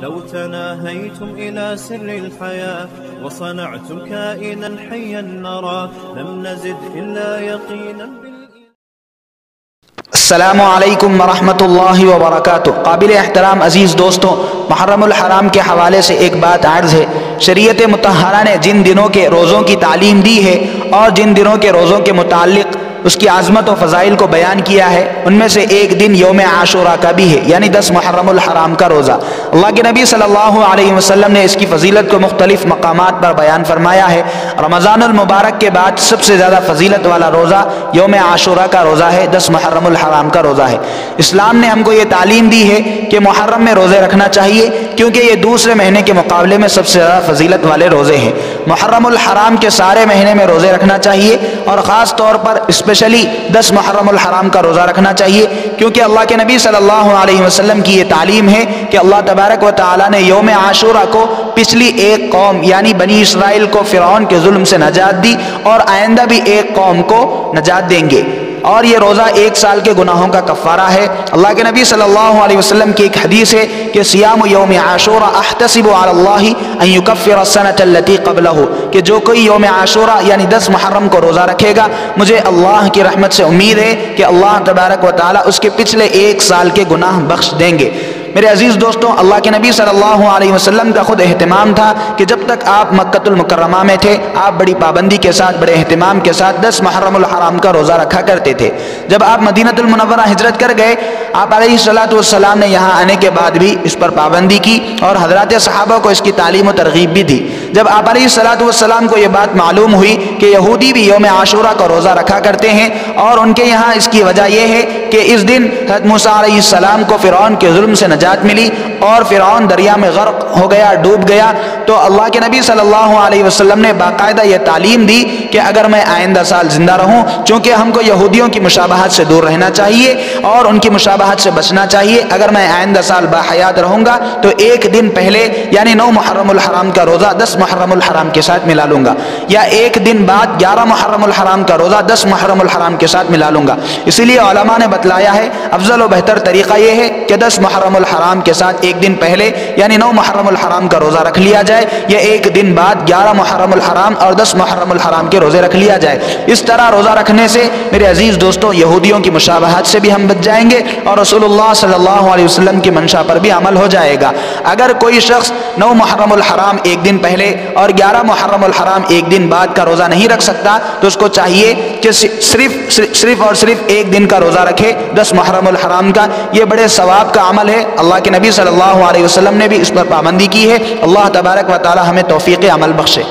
لو تناهيتم إلى سر الحياة وصنعتم كائنا حيا نرى لم نزد إلا يقينا. السلام علیکم ورحمۃ اللہ وبرکاتہ۔ قابل احترام عزیز دوستوں، محرم الحرام کے حوالے سے ایک بات عرض ہے۔ شریعت مطہرہ نے جن دنوں کے روزوں کی تعلیم دی ہے اور جن دنوں کے روزوں کے متعلق اس کی عظمت و فضائل کو بیان کیا ہے، ان میں سے ایک دن یوم عاشوراء کا بھی ہے، یعنی 10 محرم الحرام کا روزہ۔ اللہ کے نبی صلی اللہ علیہ وسلم نے اس کی فضیلت کو مختلف مقامات پر بیان فرمایا ہے۔ رمضان المبارک کے بعد سب سے زیادہ فضیلت والا روزہ یوم عاشوراء کا روزہ ہے، 10 محرم الحرام کا روزہ ہے۔ اسلام نے ہم کو یہ تعلیم دی ہے کہ محرم میں روزے رکھنا چاہیے، کیونکہ یہ دوسرے مہینے کے مقابلے میں سب سے زیادہ فضیلت والے روزے ہیں۔ محرم الحرام کے سارے مہینے میں روزے رکھنا چاہیے، اور خاص طور پر اسپیشلی 10 محرم الحرام کا روزہ رکھنا چاہیے، کیونکہ اللہ کے نبی صلی اللہ علیہ وسلم کی یہ تعلیم ہے کہ اللہ تبارک و تعالیٰ نے یوم عاشوراء کو پچھلی ایک قوم یعنی بنی اسرائیل کو فرعون کے ظلم سے نجات دی، اور آئندہ بھی ایک قوم کو نجات دیں گے، اور یہ روزہ 1 سال کے گناہوں کا کفارہ ہے۔ اللہ کے نبی صلی اللہ علیہ وسلم کی ایک حدیث ہے کہ صیام یوم عاشوراء احتسب علی اللہ ان یکفر السنۃ التي قبلہ، کہ جو کوئی یوم عاشوراء یعنی 10 محرم کو روزہ رکھے گا، مجھے اللہ کی رحمت سے امید ہے کہ اللہ تبارک و تعالیٰ اس کے پچھلے 1 سال کے گناہ بخش دیں گے۔ میرے عزیز دوستوں، اللہ کے نبی صلی اللہ علیہ وسلم کا خود اہتمام تھا کہ جب تک آپ مکۃ المکرمہ میں تھے، آپ بڑی پابندی کے ساتھ، بڑے اہتمام کے ساتھ 10 محرم الحرام کا روزہ رکھا کرتے تھے۔ جب آپ مدینہ المنورہ ہجرت کر گئے، آپ علیہ الصلوۃ والسلام نے یہاں آنے کے بعد بھی اس پر پابندی کی، اور حضرات صحابہ کو اس کی تعلیم و ترغیب بھی دی۔ جب آپ علیہ الصلوۃ والسلام کو یہ بات معلوم ہوئی کہ یہودی بھی یوم عاشوراء کا روزہ رکھا کرتے ہیں، اور ان کے یہاں اس کی وجہ یہ ہے کہ اس دن حضرت موسیٰ علیہ السلام کو فرعون کے ظلم سے نجات ملی، اور فرعون دریا میں غرق ہو گیا، ڈوب گیا، تو اللہ کے نبی صلی اللہ علیہ وسلم نے باقاعدہ یہ تعلیم دی کہ اگر میں آئندہ سال زندہ رہوں، چونکہ ہم کو یہودیوں کی مشابہت سے دور رہنا چاہیے اور ان کی مشابہت سے بچنا چاہیے، اگر میں آئندہ سال باحیات رہوں گا تو 1 دن پہلے یعنی 9 محرم الحرام کا روزہ 10 محرم الحرام کے ساتھ ملا لوں گا، یا 1 دن بعد 11 محرم الحرام کا روزہ 10 محرم الحرام کے ساتھ ملا لوں گا۔ اسی لیے علماء نے بتلایا ہے افضل و بہتر طریقہ یہ ہے کہ 10 محرم الحرام کے ساتھ 1 دن پہلے یعنی 9 محرم الحرام کا روزہ رکھ لیا جائے، یا 1 دن بعد 11 محرم الحرام اور 10 محرم الحرام کے روزے رکھ لیا جائے۔ اس طرح روزہ رکھنے سے میرے عزیز دوستوں یہودیوں کی مشابہت سے بھی ہم بچ جائیں گے، اور رسول اللہ صلی اللہ علیہ وسلم کی منشا پر بھی عمل ہو جائے گا۔ اگر کوئی شخص 9 محرم الحرام 1 دن پہلے اور 11 محرم الحرام 1 دن بعد کا روزہ نہیں رکھ سکتا، تو اس کو چاہیے کہ صرف اور صرف 1 دن کا روزہ رکھے 10 محرم الحرام کا۔ یہ بڑے ثواب کا عمل ہے، اللہ کے نبی صلی اللہ علیہ وسلم نے بھی اس پر پابندی کی ہے۔ اللہ تبارک و تعالی ہمیں توفیق عمل بخشے۔